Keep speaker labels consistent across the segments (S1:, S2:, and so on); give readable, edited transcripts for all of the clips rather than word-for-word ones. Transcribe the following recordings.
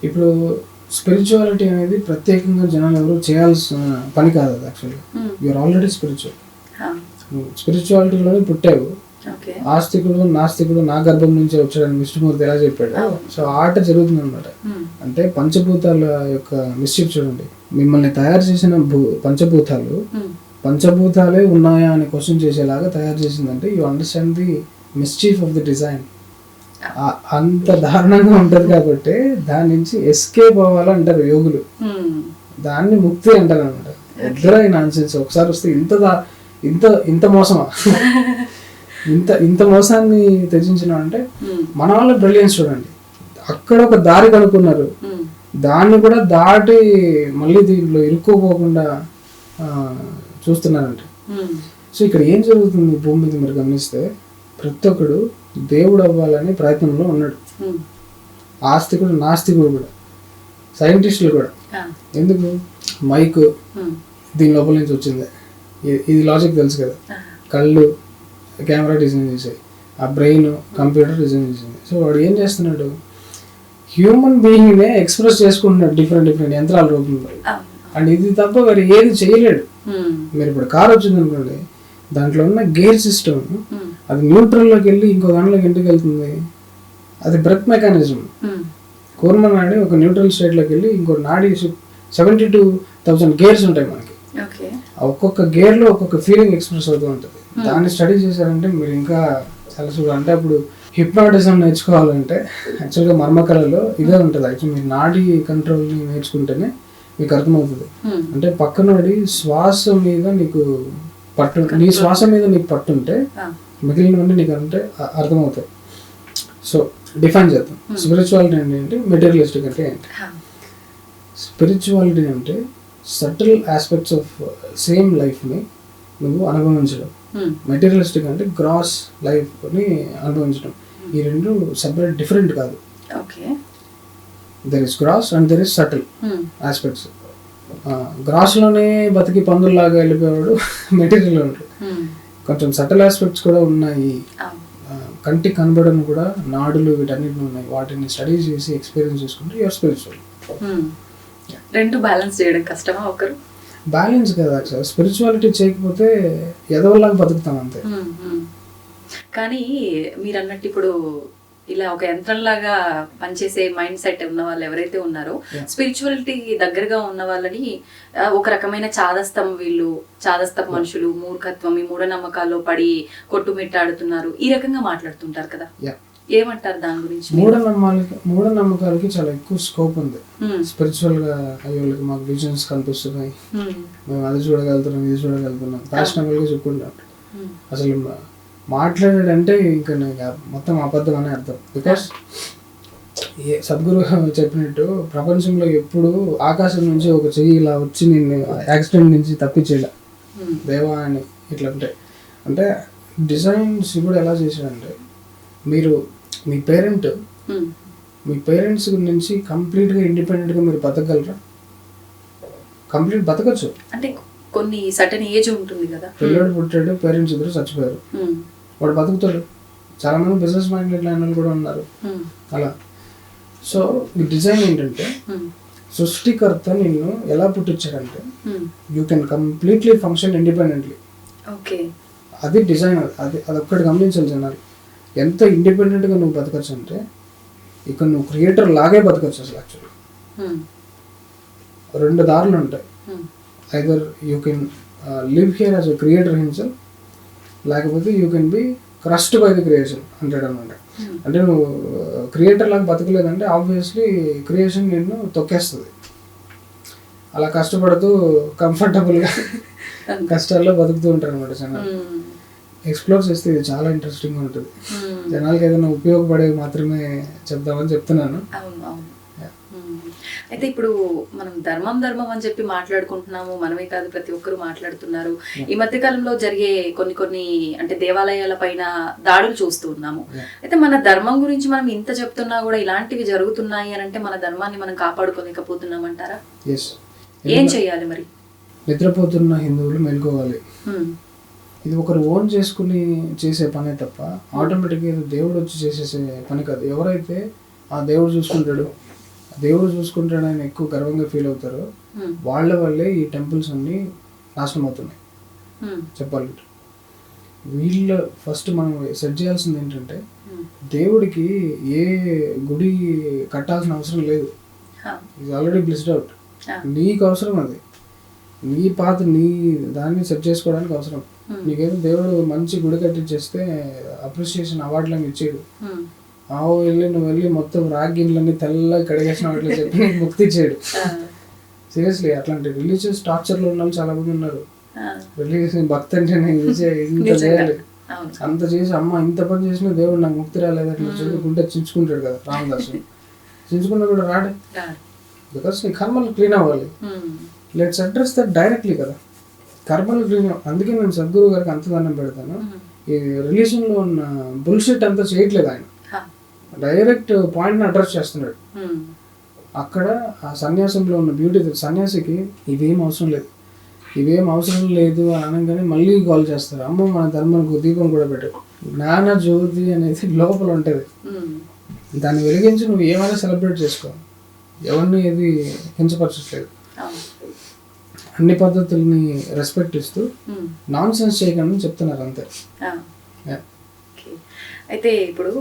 S1: ఇప్పుడు స్పిరిచువాలిటీ అనేది ప్రత్యేకంగా జనాలు ఎవరు చేయాల్సిన పని కాదు అది. Actually you're already spiritual. స్పిరిచువాలిటీలోనే పుట్టావు. ఆస్తికుడు నాస్తికుడు నా గర్భం నుంచే వచ్చాడని విష్ణుమూర్తి ఎలా చెప్పాడు. సో ఆట జరుగుతుంది అనమాట. అంటే పంచభూతాల యొక్క మిస్చిఫ్ చూడండి. మిమ్మల్ని తయారు చేసిన పంచభూతాలే ఉన్నాయా అని క్వశ్చన్ చేసేలాగా తయారు చేసిందంటే you understand the mischief of the design. అంత దారుణంగా ఉంటది కాబట్టి దాని నుంచి ఎస్కేప్ అవ్వాలంటారు యోగులు. దాన్ని ముక్తి అంటారు అనమాట. ఎద్దరై నాన్సెన్స్. ఒకసారి వస్తే ఇంత మోసమా, ఇంత మోసాన్ని త్యజించిన అంటే మన వాళ్ళ బ్రిలియన్స్ చూడండి. అక్కడ ఒక దారి కనుక్కున్నారు, దాన్ని కూడా దాటి మళ్ళీ దీంట్లో ఇరుక్కోపోకుండా చూస్తున్నారంట. సో ఇక్కడ ఏం జరుగుతుంది భూమి మీద మీరు గమనిస్తే, ప్రతి ఒక్కడు దేవుడు అవ్వాలని ప్రయత్నంలో ఉన్నాడు. ఆస్తికుడు నాస్తికుడు కూడా, సైంటిస్టులు కూడా. ఎందుకు? మైక్ దీని లోపల నుంచి వచ్చింది, ఇది లాజిక్ తెలుసు కదా. కళ్ళు కెమెరా డిజైన్ చేసాయి, ఆ బ్రెయిన్ కంప్యూటర్ డిజైన్ చేసింది. సో వాడు ఏం చేస్తున్నాడు, హ్యూమన్ బీయింగ్నే ఎక్స్ప్రెస్ చేసుకుంటున్నాడు డిఫరెంట్ యంత్రాల రూపంలో. అండ్ ఇది తప్ప మరి ఏది చేయలేడు. మీరు ఇప్పుడు కార్ వచ్చింది అనుకోండి, దాంట్లో ఉన్న గేర్ సిస్టమ్ అది న్యూట్రల్లోకి వెళ్ళి ఇంకో దాంట్లోకి ఇంటికి వెళ్తుంది. అది బ్రేక్ మెకానిజం. కోర్మ నాడి ఒక న్యూట్రల్ స్టేట్లోకి వెళ్ళి ఇంకో నాడి 72,000 గేర్స్ ఉంటాయి మనకి. ఒక్కొక్క గేర్ లో ఒక్కొక్క ఫీలింగ్ ఎక్స్ప్రెస్ అవుతూ ఉంటుంది. దాన్ని స్టడీ చేశారంటే మీరు ఇంకా చాలా చూడాలి. అంటే అప్పుడు హిప్నాటిజం నేర్చుకోవాలంటే యాక్చువల్గా మర్మకళలో ఇదే ఉంటుంది. యాక్చువల్ మీరు నాడీ కంట్రోల్ని నేర్చుకుంటేనే మీకు అర్థమవుతుంది. అంటే పక్కనోడి శ్వాస మీద నీకు పట్టు, నీ శ్వాస మీద నీకు పట్టుంటే మిగిలినవన్నీ నీకు అంటే అర్థమవుతాయి. సో డిఫైన్ చేద్దాం. స్పిరిచువాలిటీ అంటే ఏంటి, మెటీరియలిస్టిక్ అంటే ఏంటి. స్పిరిచువాలిటీ అంటే సటిల్ ఆస్పెక్ట్స్ ఆఫ్ సేమ్ లైఫ్ని నువ్వు అనుభవించడం. మెటీరియలిస్టిక్ అంటే గ్రాస్ లైఫ్ని అనుభవించడం. ఈ రెండు సెపరేట్, డిఫరెంట్ కాదు. There is gross and there is subtle aspects. గ్రాస్లోనే బతికి పందుల్లాగా వెళ్ళిపోయాడు మెటీరియల్ ఉంటాడు. కొంచెం సటిల్ ఆస్పెక్ట్స్ కూడా ఉన్నాయి. కంటికి కనబడని కూడా నాడులు వీటన్నిటిని ఉన్నాయి. వాటిని స్టడీ చేసి ఎక్స్పీరియన్స్ చేసుకుంటే యూఆర్ స్పిరిచువల్.
S2: రెండు బ్యాలెన్స్ చేయడం కష్టమా? ఒకరు
S1: బ్యాలెన్స్ కదా. స్పిరిచువాలిటీ చేయకపోతే ఎదవల్లాగా బతుకుతాం అంతే.
S2: కానీ మీరు అన్నట్టు ఇప్పుడు ఇలా ఒక యంత్రంలాగా పనిచేసే మైండ్ సెట్ ఉన్న వాళ్ళు ఎవరైతే ఉన్నారో, స్పిరిచువాలిటీ దగ్గరగా ఉన్న వాళ్ళని ఒక రకమైన చాదస్తం మనుషులు, మూర్ఖత్వం, ఈ మూఢనమ్మకాల్లో పడి కొట్టుమిట్టాడుతున్నారు, ఈ రకంగా మాట్లాడుతుంటారు కదా. ఏమంటారు దాని గురించి?
S1: మూఢనమ్మకాలకి చాలా ఎక్కువ స్కోప్ ఉంది. స్పిరిచువల్ గా అయ్యోళ్ళకి మాకు విజన్స్ కనిపిస్తున్నాయి, మేము అది చూడగలుగుతున్నాం, ఇది చూడగలుగుతున్నాం, ఫ్యాషనబుల్ గా చెప్పుకుంటాం. అసలు మాట్లాడాడంటే ఇంకా మొత్తం అబద్ధం అనే అర్థం. బికాస్ సద్గురు చెప్పినట్టు ప్రపంచంలో ఎప్పుడు ఆకాశం నుంచి ఒక చెయ్యి ఇలా వచ్చి నిన్ను యాక్సిడెంట్ నుంచి తప్పించేలా దేవా అని ఇట్లా ఉంటాయి. అంటే డిజైన్ శివుడు ఎలా చేశాడంటే, మీరు మీ పేరెంట్స్ నుంచి కంప్లీట్గా ఇండిపెండెంట్గా మీరు బతకగలరా? కంప్లీట్ బతకచ్చు.
S2: అంటే కొన్ని సర్టెన్ ఏజ్ ఉంటుంది కదా.
S1: పిల్లడు పుట్టాడు, పేరెంట్స్ ఇద్దరు చచ్చిపోయారు, వాడు బతుకుతాడు. చాలా మంది బిజినెస్ మైండెడ్ లైన్ కూడా ఉన్నారు అలా. సో ఈ డిజైన్ ఏంటంటే, సృష్టికర్త నిన్ను ఎలా పుట్టించాడంటే you can completely function independently. అది డిజైన్. అది ఒక్కటి గమనించాలి జనాలు. ఎంత ఇండిపెండెంట్గా నువ్వు బతకచ్చు అంటే, ఇక్కడ నువ్వు క్రియేటర్ లాగే బతకచ్చు. అసలు యాక్చువల్లీ రెండు దారులు ఉంటాయి. Either you can live here as a creator himself, లేకపోతే you can be crushed by the creation అంటాడు అనమాట. అంటే నువ్వు క్రియేటర్ లాగా బతకలేదంటే ఆబ్వియస్లీ క్రియేషన్ నిన్ను తొక్కేస్తుంది. అలా కష్టపడుతూ కంఫర్టబుల్గా కష్టాల్లో బతుకుతూ ఉంటారు అనమాట జనాలు. ఎక్స్ప్లోర్ చేస్తే ఇది చాలా ఇంట్రెస్టింగ్ ఉంటుంది. జనాలకి ఏదైనా ఉపయోగపడేవి మాత్రమే చెప్దామని చెప్తున్నాను.
S2: అయితే ఇప్పుడు మనం ధర్మం అని చెప్పి మాట్లాడుకుంటున్నాము, మనమే కాదు ప్రతి ఒక్కరు మాట్లాడుతున్నారు. ఈ మధ్య కాలంలో జరిగే కొన్ని అంటే దేవాలయాల పైన దాడులు చూస్తూ ఉన్నాము. అయితే మన ధర్మం గురించి మనం ఇంత చెప్తున్నా కూడా ఇలాంటివి జరుగుతున్నాయి అని అంటే మన ధర్మాన్ని మనం కాపాడుకోలేకపోతున్నామంటారా? ఏం చెయ్యాలి మరి?
S1: నిద్రపోతున్న హిందువులు మెలుకోవాలి. ఇది ఒకరు ఓన్ చేసుకుని చేసే పనే తప్ప ఆటోమేటిక్గా దేవుడు వచ్చి చేసేసే పని కాదు. ఎవరైతే ఆ దేవుడు చూసుకుంటాడు, దేవుడు చూసుకుంటాడని ఎక్కువ గర్వంగా ఫీల్ అవుతారో వాళ్ళ వల్లే ఈ టెంపుల్స్ అన్నీ నాశనం అవుతున్నాయి. చెప్పాలంటే వీళ్ళు ఫస్ట్ మనం సెట్ చేయాల్సింది ఏంటంటే దేవుడికి ఏ గుడి కట్టాల్సిన అవసరం లేదు. Is already blessed out. నీకు అవసరం అది, నీ పాత నీ దాన్ని సెట్ చేసుకోవడానికి అవసరం. నీకేదో దేవుడు మంచి గుడి కట్టించేస్తే అప్రిసియేషన్ అవార్డులను ఇచ్చేడు. నువ్వు వెళ్ళి మొత్తం రాగిన్లన్నీ తెల్లగా కడిగేసిన వాటిలో చెప్పి నీకు ముక్తి ఇచ్చాడు. సీరియస్లీ అట్లాంటి రిలీజియస్ టార్చర్లో ఉన్న వాళ్ళు చాలా మంది ఉన్నారు. రిలీజియస్ భక్తి అంటే నేను ఇంత చేయాలి అంత చేసి అమ్మ ఇంత పని చేసినా దేవుడు నాకు ముక్తి రాలేదు అట్లా చెప్పి గుండె చించుకుంటాడు కదా రామదాసు. చించుకున్నా కూడా రాడే, బికాస్ నీ కర్మలు క్లీన్ అవ్వాలి. లెట్స్ అడ్రస్ దట్ డైరెక్ట్లీ కదా, కర్మలు క్లీన్. అందుకే నేను సద్గురు గారికి అంత దండం పెడతాను. ఈ రిలీజన్లో ఉన్న బుల్షిట్ అంతా చేయట్లేదు ఆయన, డైరెక్ట్ పాయింట్ని అడ్రస్ చేస్తున్నాడు. అక్కడ ఆ సన్యాసంలో ఉన్న బ్యూటీ, సన్యాసికి ఇవేం అవసరం లేదు, ఇవేం అవసరం లేదు అని అనగానే మళ్ళీ కాల్ చేస్తారు, అమ్మ మన ధర్మానికి దీపం కూడా పెట్టరు. జ్ఞాన జ్యోతి అనేది లోపల ఉంటుంది, దాన్ని వెలిగించి నువ్వు ఏమైనా సెలబ్రేట్ చేసుకో, ఎవరిని ఏది కించపరచట్లేదు. అన్ని పద్ధతుల్ని రెస్పెక్ట్ ఇస్తూ నాన్ సెన్స్ చేయకుండా చెప్తున్నారు అంతే.
S2: అయితే ఇప్పుడు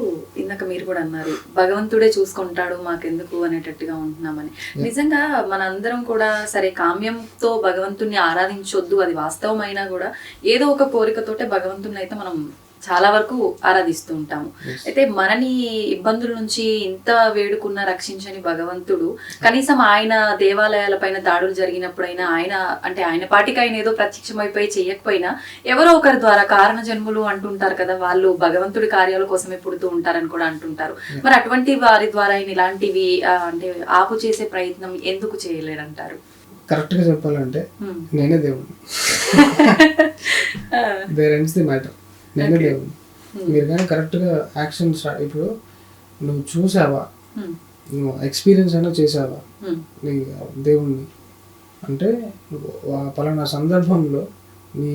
S2: ఇందాక మీరు కూడా అన్నారు భగవంతుడే చూసుకుంటాడు మాకెందుకు అనేటట్టుగా ఉంటున్నామని. నిజంగా మనందరం కూడా సరే కామ్యంతో భగవంతుణ్ణి ఆరాధించొద్దు, అది వాస్తవమైనా కూడా ఏదో ఒక కోరికతోటే భగవంతుని అయితే మనం చాలా వరకు ఆరాధిస్తూ ఉంటాము. అయితే మనని ఇబ్బందుల నుంచి ఇంత వేడుకున్న రక్షించని భగవంతుడు కనీసం ఆయన దేవాలయాల పైన దాడులు జరిగినప్పుడైనా ఆయన పాటికి ఆయన ఏదో ప్రత్యక్షమైపోయి చేయకపోయినా ఎవరో ఒకరి ద్వారా కారణ జన్ములు అంటుంటారు కదా, వాళ్ళు భగవంతుడి కార్యాల కోసమే పుడుతూ ఉంటారని కూడా అంటుంటారు. మరి అటువంటి వారి ద్వారా ఆయన ఇలాంటివి అంటే ఆపు చేసే ప్రయత్నం ఎందుకు చేయలేడంటారు?
S1: కరెక్ట్ గా చెప్పాలంటే నేనే దేవుడు, దేర్ ఎండ్స్ ది మ్యాటర్. నేనే దేవుడు. మీరు కానీ కరెక్ట్గా యాక్షన్ ఇప్పుడు నువ్వు చూసావా, నువ్వు ఎక్స్పీరియన్స్ అయినా చేసావా నీ దేవుణ్ణి అంటే పలానా సందర్భంలో నీ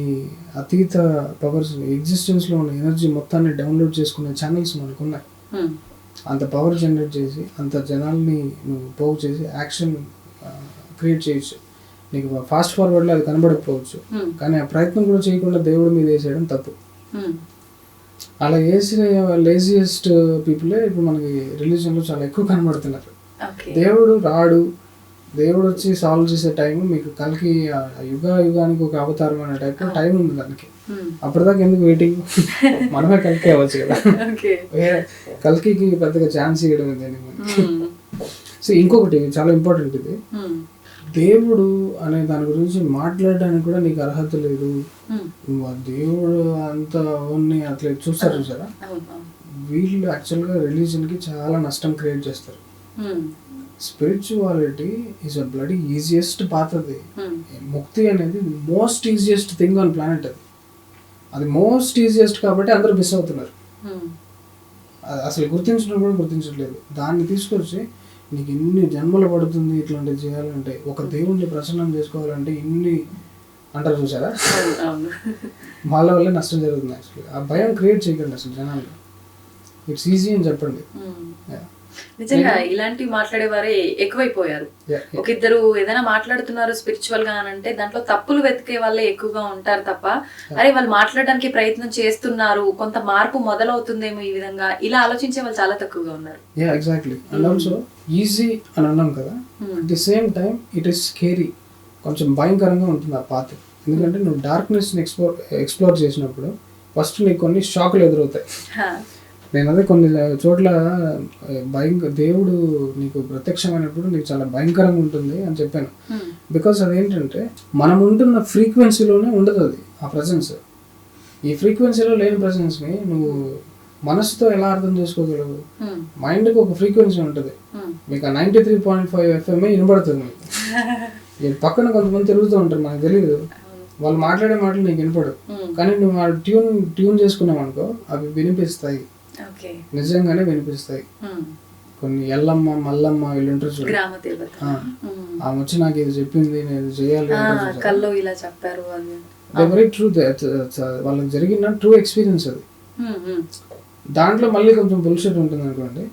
S1: అతీత పవర్స్ ఎగ్జిస్టెన్స్లో ఉన్న ఎనర్జీ మొత్తాన్ని డౌన్లోడ్ చేసుకునే ఛానల్స్ మనకు ఉన్నాయి. అంత పవర్ జనరేట్ చేసి అంత జనాల్ని నువ్వు పోగు చేసి యాక్షన్ క్రియేట్ చేయొచ్చు. నీకు ఫాస్ట్ ఫార్వర్డ్లో అది కనబడకపోవచ్చు, కానీ ఆ ప్రయత్నం కూడా చేయకుండా దేవుడి మీద వేసేయడం తప్పు. అలా వేసిన లేజియెస్ట్ పీపులే ఇప్పుడు మనకి రిలీజన్లో చాలా ఎక్కువ కనబడుతున్నారు. దేవుడు రాడు, దేవుడు వచ్చి సాల్వ్ చేసే టైం మీకు కల్కి యుగానికి ఒక అవతారం అనే టైప్ టైం ఉంది దానికి. అప్పటిదాకా ఎందుకు వెయిటింగ్, మనమే కల్కి అవ్వచ్చు కదా, కల్కి పెద్దగా ఛాన్స్ ఇవ్వడం దానికి. సో ఇంకొకటి చాలా ఇంపార్టెంట్, ఇది దేవుడు అనే దాని గురించి మాట్లాడడానికి కూడా నీకు అర్హత లేదు. నువ్వు ఆ దేవుడు అంత అట్లా చూసారా, వీళ్ళు యాక్చువల్గా రిలీజన్కి చాలా నష్టం క్రియేట్ చేస్తారు. Spirituality is a bloody easiest path. అది ముక్తి అనేది most easiest thing on planet. అది మోస్ట్ ఈజియెస్ట్ కాబట్టి అందరూ మిస్ అవుతున్నారు. అసలు గుర్తించడం కూడా గుర్తించట్లేదు. దాన్ని తీసుకొచ్చి నీకు ఇన్ని జన్మలు పడుతుంది ఇట్లాంటివి చేయాలంటే, ఒక దేవుణ్ణి ప్రసన్నం చేసుకోవాలంటే ఇన్ని అంటారు చూసారా, వాళ్ళ వల్లే నష్టం జరుగుతుంది. యాక్చువల్లీ ఆ భయం క్రియేట్ చేయకండి అసలు జనాలు, ఇట్స్ ఈజీ అని చెప్పండి.
S2: నిజంగా ఇలాంటివి మాట్లాడేవారే ఎక్కువైపోయారు. ఒక ఇద్దరు ఏదైనా మాట్లాడుతున్నారు స్పిరిచువల్ గా అంటే దాంట్లో తప్పులు వెతికే వాళ్ళే ఎక్కువగా ఉంటారు తప్ప, అరే వాళ్ళు మాట్లాడడానికి ప్రయత్నం చేస్తున్నారు, కొంత మార్పు మొదలవుతుందేమో ఈ విధంగా ఇలా ఆలోచించే వాళ్ళు చాలా తక్కువగా ఉన్నారు.
S1: ఎగ్జాక్ట్లీ. అండ్ ఆల్సో ఈజీ అని అన్నాం కదా, at the same time it is scary, కొంచెం భయంకరంగా ఉంటుంది ఆ పాత్. ఎందుకంటే నువ్వు డార్క్నెస్ని ఎక్స్ప్లోర్ చేసినప్పుడు ఫస్ట్ నీకు కొన్ని షాకులు ఎదురవుతాయి. నేను అదే కొన్ని చోట్ల దేవుడు నీకు ప్రత్యక్షమైనప్పుడు నీకు చాలా భయంకరంగా ఉంటుంది అని చెప్పాను. బికాస్ అదేంటంటే మనం ఉంటున్న ఫ్రీక్వెన్సీలోనే ఉండదు అది, ఆ ప్రజెన్స్. ఈ ఫ్రీక్వెన్సీలో లేని ప్రజెన్స్ని నువ్వు మనసుతో ఎలా అర్థం చేసుకోగలవు? మైండ్కి ఒక ఫ్రీక్వెన్సీ ఉంటుంది, మీకు ఆ 93.5 FM వినపడుతుంది. మీకు పక్కన కొంతమంది తిరుగుతూ ఉంటారు, మనకు తెలియదు, వాళ్ళు మాట్లాడే మాటలు నీకు వినపడవు, కానీ నువ్వు వాళ్ళు ట్యూన్ చేసుకున్నావు అనుకో అవి వినిపిస్తాయి, నిజంగానే వినిపిస్తాయి. కొన్ని ఎల్లమ్మ మల్లమ్మ వీళ్ళు ఉంటారు చూడు, ఆమె వచ్చి నాకు ఇది చెప్పింది నేను చేయాలి, వెరీ ట్రూ, వాళ్ళకి జరిగిన ట్రూ ఎక్స్పీరియన్స్ అది. దాంట్లో మళ్ళీ కొంచెం బుల్షిట్ ఉంటుంది అనుకోండి.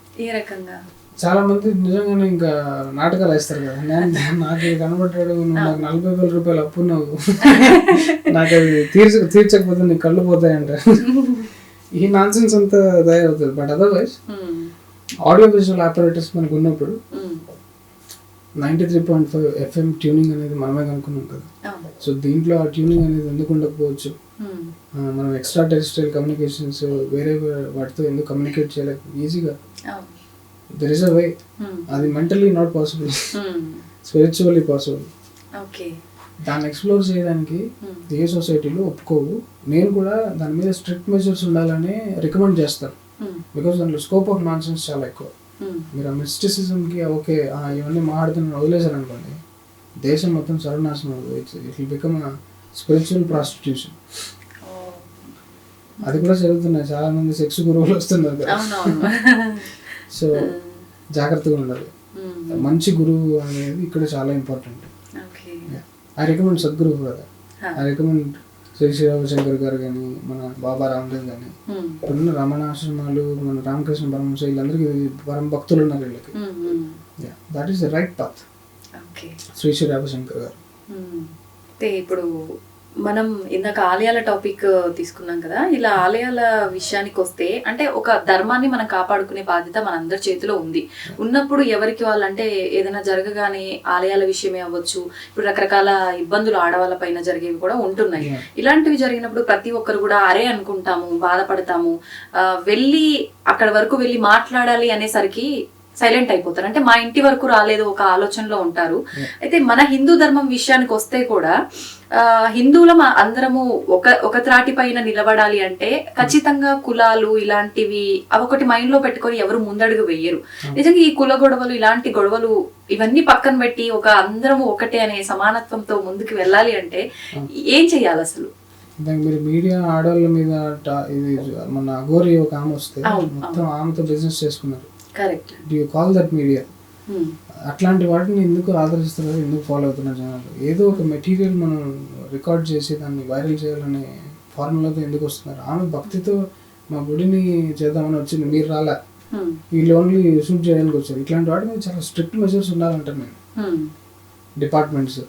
S1: చాలా మంది నిజంగానే ఇంకా నాటకాలు వేస్తారు కదా, నాకు ఇది కనబడ్డాడు, నువ్వు నాకు 40,000 రూపాయలు అప్పు, నువ్వు నాకు అది తీర్చకపోతే నీకు కళ్ళు పోతాయంట. ఈ నాన్సెన్స్ అంతా తయారవుతుంది. But otherwise audio visual operators మనకు ఉన్నప్పుడు 93.5 FM ట్యూనింగ్ అనేది మనమే కనుక్కున్నాం కదా. సో దీంట్లో ఆ ట్యూనింగ్ అనేది ఎందుకు ఉండకపోవచ్చు, మనం ఎక్స్ట్రా టెరిస్ట్రియల్ కమ్యూనికేషన్స్ వేరే వాటితో ఎందుకు కమ్యూనికేట్ చేయలేక ఈజీగా దెర్ ఇస్ అ వే. అది mentally not possible, spiritually possible. దాన్ని ఎక్స్ప్లోర్ చేయడానికి ఏ సొసైటీలో ఒప్పుకోవు. నేను కూడా దాని మీద స్ట్రిక్ట్ మెజర్స్ ఉండాలని రికమెండ్ చేస్తాను. బికాస్ దాంట్లో స్కోప్ ఆఫ్ నాన్సెన్స్ చాలా ఎక్కువ. మీరు ఆ మిస్టిసిజంకి ఓకే ఇవన్నీ మాట్లాడుతున్న వదిలేశారు అనుకోండి, దేశం మొత్తం సర్వనాశనం. It will become spiritual prostitution. అది కూడా జరుగుతున్నాయి, చాలా మంది సెక్స్ గురువులు వస్తున్నారు కదా. సో జాగ్రత్తగా ఉండాలి. మంచి గురువు అనేది ఇక్కడ చాలా ఇంపార్టెంట్. ఐ రికమెండ్ సద్గురు కూడా. ఐ రికమెండ్ శ్రీ శ్రీ రవిశంకర్ గారు కానీ, మన బాబా రామదేవ్ కానీ, ఇప్పుడున్న రమణాశ్రమాలు, మన రామకృష్ణ పరమహంస, వీళ్ళందరికీ పరమ భక్తులు ఉన్నారు వీళ్ళకి. That is the right path. Shri Shri Ravishankar garu.
S2: ఇప్పుడు మనం ఇందాక ఆలయాల టాపిక్ తీసుకున్నాం కదా, ఇలా ఆలయాల విషయానికి వస్తే అంటే ఒక ధర్మాన్ని మనం కాపాడుకునే బాధ్యత మనందరి చేతిలో ఉంది. ఉన్నప్పుడు ఎవరికి వాళ్ళు అంటే ఏదైనా జరగగానే ఆలయాల విషయమే అవ్వచ్చు, ఇప్పుడు రకరకాల ఇబ్బందులు ఆడవాళ్ళ పైన జరిగేవి కూడా ఉంటున్నాయి. ఇలాంటివి జరిగినప్పుడు ప్రతి ఒక్కరు కూడా అరే అనుకుంటాము, బాధపడతాము, వెళ్ళి అక్కడ వరకు వెళ్ళి మాట్లాడాలి అనేసరికి సైలెంట్ అయిపోతారు. అంటే మా ఇంటి వరకు రాలేదు ఒక ఆలోచనలో ఉంటారు. అయితే మన హిందూ ధర్మం విషయానికి వస్తే కూడా హిందువులం అందరము ఒక త్రాటి పైన నిలబడాలి అంటే ఖచ్చితంగా కులాలు ఇలాంటివి అవొకటి మైండ్ లో పెట్టుకొని ఎవరు ముందడుగు వెయ్యరు. నిజంగా ఈ కుల గొడవలు, ఇలాంటి గొడవలు ఇవన్నీ పక్కన పెట్టి ఒక అందరము ఒకటే అనే సమానత్వంతో ముందుకు వెళ్ళాలి అంటే ఏం చెయ్యాలి అసలు?
S1: మీరు మీడియా ఆడవాళ్ళ మీద ఇది మన అఘోరి ఒక ఆమె వస్తే మొత్తం ఆమెతో బిజినెస్ చేసుకున్నారు.
S2: Correct.
S1: Do you call that media? అట్లాంటి వాటిని ఎందుకు ఆదరిస్తున్నారు, ఎందుకు ఫాలో అవుతున్నారు జనాలు? ఏదో ఒక మెటీరియల్ మనం రికార్డ్ చేసి దాన్ని వైరల్ చేయాలనే ఫార్ములాతో ఎందుకు వస్తున్నారు? ఆమె భక్తితో మా గుడిని చేద్దామని వచ్చింది, మీరు రాలా, వీళ్ళు ఓన్లీ షూట్ చేయడానికి వచ్చారు. ఇట్లాంటి వాటి మీద చాలా స్ట్రిక్ట్ మెజర్స్ ఉండాలంటారు నేను. డిపార్ట్మెంట్స్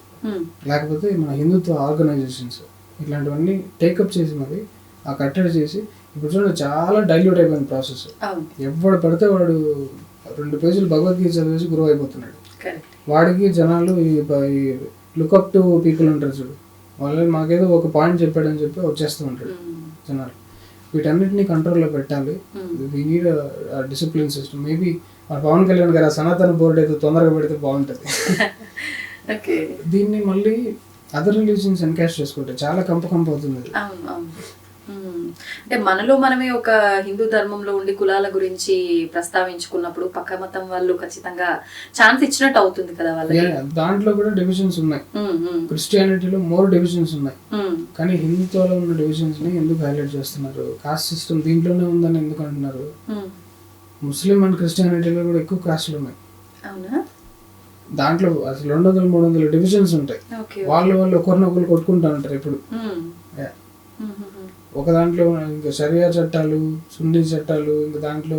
S1: లేకపోతే మన హిందుత్వ ఆర్గనైజేషన్స్ ఇట్లాంటివన్నీ టేకప్ చేసి మరి ఆ కట్టడి చేసి. ఇప్పుడు చూడండి చాలా డైల్యూట్ అయిపోయిన ప్రాసెస్. ఎవడు పడితే వాడు 2 పేజీలు భగవద్గీత చదివేసి గురువు అయిపోతున్నాడు. వాడికి జనాలు ఈ లుకప్ టు పీపుల్ ఉంటారు చూడు, వాళ్ళు మాకేదో ఒక పాయింట్ చెప్పాడని చెప్పి వచ్చేస్తూ ఉంటాడు జనాలు. వీటన్నిటిని కంట్రోల్లో పెట్టాలి. We need discipline system. Maybe మన పవన్ కళ్యాణ్ గారు సనాతన బోర్డు అయితే తొందరగా పెడితే బాగుంటుంది. దీన్ని మళ్ళీ అదర్ రిలీజియన్స్ ఎన్కాష్ చేసుకుంటే చాలా కంప అవుతుంది.
S2: అంటే మనలో మనమే ఒక హిందూ ధర్మంలో ఉండి కులాల గురించి ప్రస్తావించుకున్నప్పుడు పక్క మతం వాళ్ళు ఖచ్చితంగా ఛాన్స్ ఇచ్చినట్టు అవుతుంది కదా వాళ్ళకి.
S1: దాంట్లో కూడా డివిజన్స్ ఉన్నాయి. క్రిస్టియానిటీలో మోర్ డివిజన్స్ ఉన్నాయి, కానీ హిందుత్వలో ఉన్న డివిజన్స్ ని ఎందుకు హైలైట్ చేస్తున్నారు? కాస్ట్ సిస్టమ్ దీంట్లోనే ఉందని ఎందుకు అంటున్నారు? ముస్లిం అండ్ క్రిస్టియానిటీలో కూడా ఎక్కువ కాస్ట్లు ఉన్నాయి. దాంట్లో అసలు 200-300 డివిజన్స్ ఉంటాయి. వాళ్ళు ఒకరినొకరు కొట్టుకుంటా ఉంటారు ఇప్పుడు. ఒక దాంట్లో ఇంకా షరియా చట్టాలు, సున్నీ చట్టాలు, ఇంకా దాంట్లో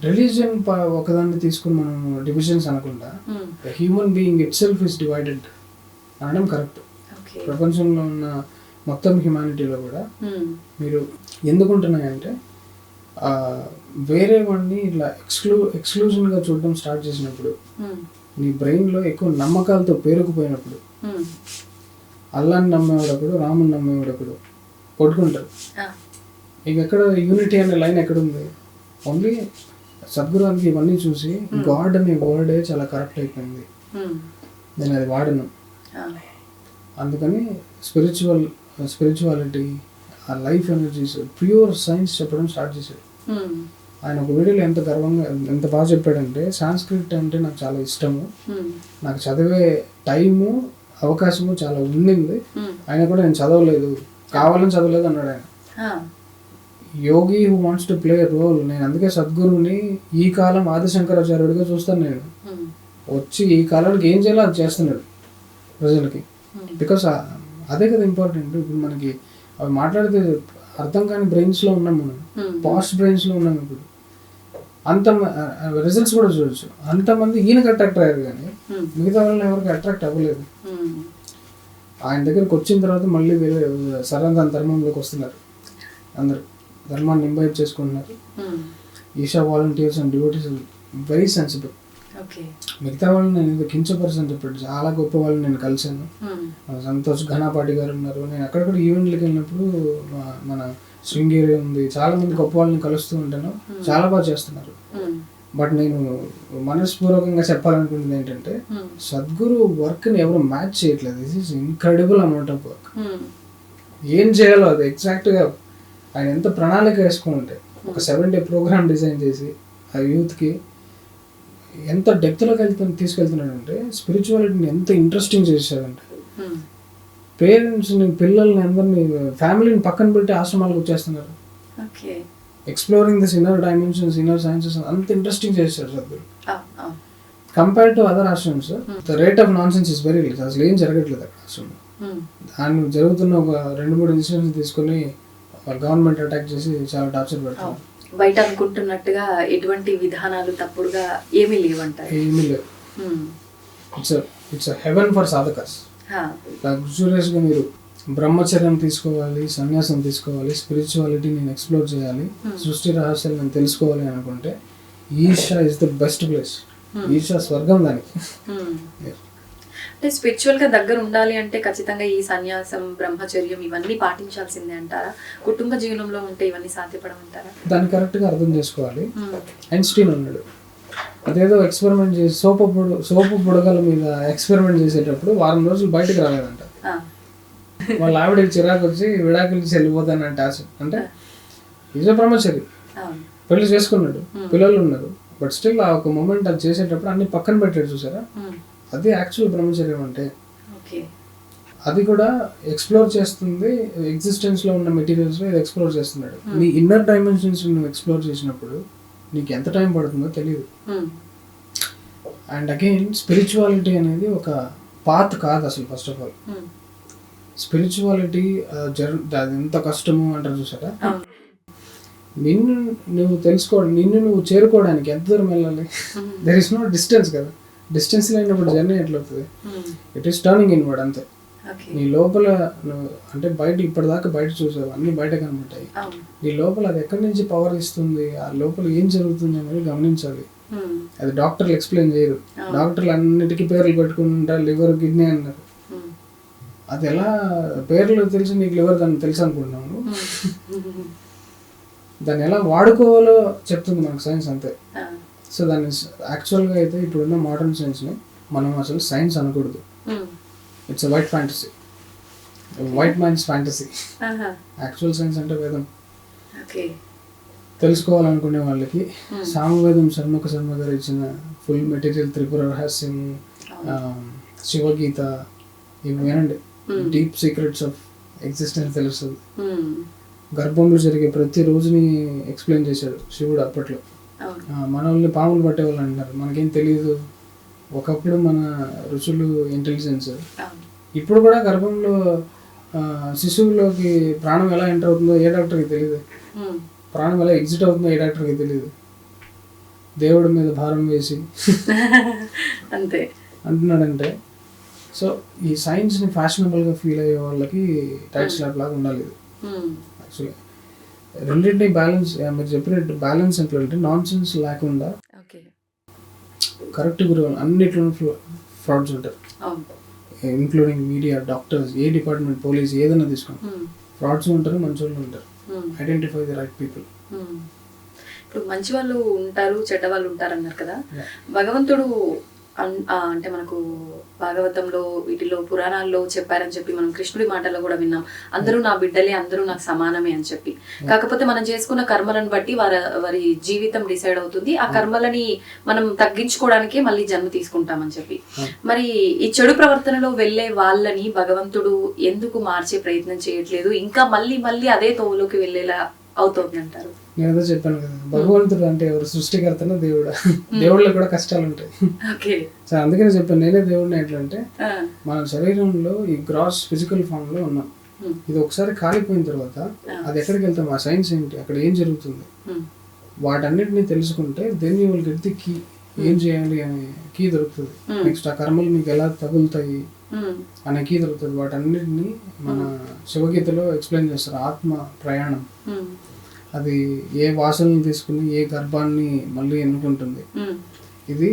S1: రిలీజియన్ ఒకదాన్ని తీసుకుని మనం డివిజన్స్ అనకుండా human being it self is divided అనడం కరెక్ట్. ప్రపంచంలో ఉన్న మొత్తం హ్యుమానిటీలో కూడా మీరు ఎందుకుంటున్నాయంటే వేరే వాడిని ఇట్లా ఎక్స్క్లూజన్గా చూడడం స్టార్ట్ చేసినప్పుడు, నీ బ్రెయిన్లో ఎక్కువ నమ్మకాలతో పేరుకుపోయినప్పుడు, అల్లాని నమ్మేవాడప్పుడు, రాముని నమ్మేవాడప్పుడు కొట్టుకుంటారు. ఇక ఎక్కడ యూనిటీ అనే లైన్ ఎక్కడ ఉంది? ఓన్లీ సద్గురువుకి ఇవన్నీ చూసి గాడ్ అనే వర్డే చాలా కరెక్ట్ అయిపోయింది, నేను అది వాడను. అందుకని స్పిరిచువాలిటీ, ఆ లైఫ్ ఎనర్జీస్, ప్యూర్ సైన్స్ చెప్పడం స్టార్ట్ చేశాడు. ఆయన ఒక వీడియోలో ఎంత గర్వంగా ఎంత బాగా చెప్పాడంటే, సాంస్క్రిట్ అంటే నాకు చాలా ఇష్టము, నాకు చదివే టైము అవకాశము చాలా ఉండింది, ఆయన కూడా నేను చదవలేదు, కావాలని చదవలేదు అన్నాడు ఆయన. Yogi who wants to play role. నేను అందుకే సద్గురువుని ఈ కాలం ఆదిశంకరాచార్యుడిగా చూస్తాను. నేను వచ్చి ఈ కాలానికి ఏం చేయాలో అది చేస్తున్నాడు ప్రజలకి. బికాస్ అదే కదా ఇంపార్టెంట్. ఇప్పుడు మనకి అవి మాట్లాడితే అర్థం కాని బ్రెయిన్స్లో ఉన్నాం మనం, పాస్ట్ బ్రెయిన్స్లో ఉన్నాం. ఇప్పుడు అంత రిజల్ట్స్ కూడా చూడొచ్చు. అంతమంది ఈయనకి అట్రాక్ట్ అయ్యారు కానీ మిగతా వాళ్ళని ఎవరికి అట్రాక్ట్ అవ్వలేదు. ఆయన దగ్గరికి వచ్చిన తర్వాత మళ్ళీ వేరే సరైన ధర్మంలోకి వస్తున్నారు, అందరు ధర్మాన్ని ఇంబైబ్ చేసుకుంటున్నారు. Isha volunteers and devotees very sensible. మిగతా వాళ్ళని నేను ఇది కించపర్సన్ చెప్పాడు, చాలా గొప్ప వాళ్ళని నేను కలిశాను. సంతోష్ ఘనాపాటి గారు ఉన్నారు. నేను అక్కడ కూడా ఈవెంట్లకి వెళ్ళినప్పుడు మన శృంగేరి ఉంది, చాలా మంది గొప్ప వాళ్ళని కలుస్తూ ఉంటాను, చాలా బాగా చేస్తున్నారు. బట్ నేను మనస్పూర్వకంగా చెప్పాలనుకున్నది ఏంటంటే సద్గురు వర్క్ ని ఎవరు మ్యాచ్ చేయట్లేదు. This is incredible amount of work. ఏం చేయాలో అది ఎగ్జాక్ట్ గా ఆయన ఎంత ప్రణాళిక వేసుకుంటే ఒక 7-day ప్రోగ్రామ్ డిజైన్ చేసి ఆ యూత్ కి ఎంత డెప్త్ లోకి తీసుకెళ్తున్నాడంటే స్పిరిచువాలిటీని ఎంత ఇంట్రెస్టింగ్ చేశాడంటే పేరెంట్స్ ని, పిల్లల్ని, అందరినీ, ఫ్యామిలీని పక్కన పెట్టి ఆశ్రమాలకు వచ్చేస్తున్నారు. Exploring this inner dimensions, inner sciences అంత ఇంట్రెస్టింగ్ చేశారు Sadhguru. Compare to other ashrams the rate of nonsense is very lit. అసలు ఏం జరగట్లేదు అక్కడ ఆశ్రమం. దాన్ని జరుగుతున్న ఒక 2-3 ఇన్సిడెంట్స్ తీసుకుని గవర్నమెంట్ అటాక్ చేసి చాలా టార్చర్ పెడతారు.
S2: బయట అనుకుంటున్నట్టుగా ఎటువంటి విధానాలు తప్పుడుగా ఏమీ లేవంటారు.
S1: ఏమీ లేవు. ఇట్స్ హెవెన్ ఫర్ సాధకర్స్. లగ్జూరియస్ గా మీరు బ్రహ్మచర్యం తీసుకోవాలి, సన్యాసం తీసుకోవాలి, స్పిరిచువాలిటీ నేను ఎక్స్ప్లోర్ చేయాలి, సృష్టి రహస్యాలు నేను తెలుసుకోవాలి అనుకుంటే Isha is the best place. Isha స్వర్గం దానికి.
S2: అంటే స్పిరిచువల్ గా దగ్గర ఉండాలి అంటే ఖచ్చితంగా ఈ సన్యాసం, బ్రహ్మచర్యం ఇవన్నీ పాటించాల్సిందే అంటారా? కుటుంబ జీవనంలో ఉంటే ఇవన్నీ సాధ్యపడమంటారా?
S1: దాన్ని కరెక్ట్ గా అర్థం చేసుకోవాలి. ఐన్స్టీన్ ఉన్నాడు, అదేదో ఎక్స్పెరిమెంట్ చేసి సోపు బుడగల మీద ఎక్స్పెరిమెంట్ చేసేటప్పుడు 1 రోజులు బయటకు రాలేదంట. వాళ్ళ ఆవిడకి చిరాకు వచ్చి విడాకులు వెళ్ళిపోతానంటే ఆశ. అంటే ఈజ్ బ్రహ్మచరి, పెళ్లి చేసుకున్నాడు, పిల్లలు ఉన్నారు, బట్ స్టిల్ ఆ ఒక మూమెంట్ అది చేసేటప్పుడు అన్ని పక్కన పెట్టాడు. చూసారా, అది యాక్చువల్ బ్రహ్మచర్యం అంటే. అది కూడా ఎక్స్ప్లోర్ చేస్తుంది, ఎగ్జిస్టెన్స్ లో ఉన్న మెటీరియల్స్ లో ఇది ఎక్స్ప్లోర్ చేస్తున్నాడు. నీ ఇన్నర్ డైమెన్షన్స్ నువ్వు ఎక్స్ప్లోర్ చేసినప్పుడు నీకు ఎంత టైం పడుతుందో తెలియదు. అండ్ అగైన్ స్పిరిచువాలిటీ అనేది ఒక పాత్ కాదు అసలు. ఫస్ట్ ఆఫ్ ఆల్ స్పిరిచువాలిటీ అది ఎంత కష్టము అంటారు చూసారా. నిన్ను నువ్వు చేరుకోవడానికి ఎంత దూరం వెళ్ళాలి? దెర్ ఇస్ నో డిస్టెన్స్ కదా. డిస్టెన్స్ లేనప్పుడు జర్నీ ఎట్లా అవుతుంది? ఇట్ ఈస్ టర్నింగ్ ఇన్వర్డ్ అంతే. నీ లోపల అంటే బయట ఇప్పటిదాకా బయట చూసావు, అన్ని బయట కనబడ్డాయి. నీ లోపల అది ఎక్కడి నుంచి పవర్ ఇస్తుంది, ఆ లోపల ఏం జరుగుతుంది అనేది గమనించాలి. అది డాక్టర్లు ఎక్స్ప్లెయిన్ చేయరు. డాక్టర్లు అన్నిటికీ పేర్లు పెట్టుకుంటారు, లివర్, కిడ్నీ అన్నారు. అది ఎలా పేర్లు తెలిసి నీకు లివర్ దాన్ని తెలుసు అనుకుంటున్నాము. దాన్ని ఎలా వాడుకోవాలో చెప్తుంది మనకు సైన్స్ అంతే. సో దాన్ని యాక్చువల్గా అయితే ఇప్పుడున్న మోడర్న్ సైన్స్ని మనం అసలు సైన్స్ అనకూడదు. It's white fantasy, white minds fantasy. Actual science అంటే వేదం. తెలుసుకోవాలనుకునే వాళ్ళకి సామవేదం షణ్ముఖ శర్మ గారు ఇచ్చిన ఫుల్ మెటీరియల్, త్రిపుర రహస్యం, శివగీత, ఇవి వినండి. డీప్ సీక్రెట్స్ ఆఫ్ ఎగ్జిస్టెన్స్ తెలుస్తుంది. గర్భంలో జరిగే ప్రతి రోజుని ఎక్స్ప్లెయిన్ చేశాడు శివుడు అప్పట్లో. మన వాళ్ళని పాములు పట్టేవాళ్ళు అంటారు, మనకేం తెలియదు. ఒకప్పుడు మన ఋషులు ఇంటెలిజెన్స్. ఇప్పుడు కూడా గర్భంలో శిశువులోకి ప్రాణం ఎలా ఎంటర్ అవుతుందో ఏ డాక్టర్కి తెలియదు, ప్రాణం ఎలా ఎగ్జిట్ అవుతుందో ఏ డాక్టర్కి తెలియదు. దేవుడి మీద భారం వేసి
S2: అంతే
S1: అంటున్నాడంటే. సో ఈ సైన్స్ని ఫ్యాషనబుల్గా ఫీల్ అయ్యే వాళ్ళకి టైట్ స్లాప్ లాగా ఉండాలి. యాక్చువల్లీ రెండింటినీ బ్యాలెన్స్, మీరు చెప్పినట్టు బ్యాలెన్స్ ఎట్లంటే నాన్ సెన్స్ లేకుండా కరెక్ట్ గురువు అన్నిట్లోనూ ఫ్రాడ్స్ ఉంటారు, ఇంక్లూడింగ్ మీడియా, డాక్టర్స్, ఏ డిపార్ట్మెంట్, పోలీస్, ఏదైనా తీసుకోండి, ఫ్రాడ్స్ ఉంటారు, మంచి వాళ్ళు ఉంటారు. Identify the right people.
S2: ఇప్పుడు మంచి వాళ్ళు ఉంటారు, చెడ్డ వాళ్ళు ఉంటారు అన్నారు కదా. భగవంతుడు అంటే మనకు భాగవతంలో, వీటిలో, పురాణాల్లో చెప్పారని చెప్పి మనం కృష్ణుడి మాటల్లో కూడా విన్నాం, అందరూ నా బిడ్డలే, అందరూ నాకు సమానమే అని చెప్పి. కాకపోతే మనం చేసుకున్న కర్మలను బట్టి వారి జీవితం డిసైడ్ అవుతుంది. ఆ కర్మలని మనం తగ్గించుకోవడానికే మళ్ళీ జన్మ తీసుకుంటామని చెప్పి. మరి ఈ చెడు ప్రవర్తనలో వెళ్ళే వాళ్ళని భగవంతుడు ఎందుకు మార్చే ప్రయత్నం చేయట్లేదు, ఇంకా మళ్ళీ మళ్ళీ అదే తోవలోకి వెళ్ళేలా అవుతుంది అంటారు?
S1: నేను ఏదో చెప్పాను కదా, భగవంతుడు అంటే ఎవరు? సృష్టికర్తన దేవుడా. దేవుళ్ళకి కూడా కష్టాలు ఉంటాయి. సో అందుకనే చెప్పాను, నేనే దేవుడిని. ఎట్లంటే మన శరీరంలో ఈ గ్రాస్ ఫిజికల్ ఫామ్ లో ఉన్నాం. ఇది ఒకసారి కాలిపోయిన తర్వాత అది ఎక్కడికి వెళ్తాం? ఆ సైన్స్ ఏంటి, అక్కడ ఏం జరుగుతుంది? వాటన్నిటిని తెలుసుకుంటే then you will get the key, ఏం చేయాలి అనే కీ దొరుకుతుంది. నెక్స్ట్ ఆ కర్మలు మీకు ఎలా తగులుతాయి అనే కీ దొరుకుతుంది. వాటన్నిటిని మన శివగీతలో ఎక్స్ప్లెయిన్ చేస్తారు. ఆత్మ ప్రయాణం, అది ఏ వాసనలు తీసుకుని ఏ గర్భాన్ని మళ్ళీ ఎన్నుకుంటుంది. ఇది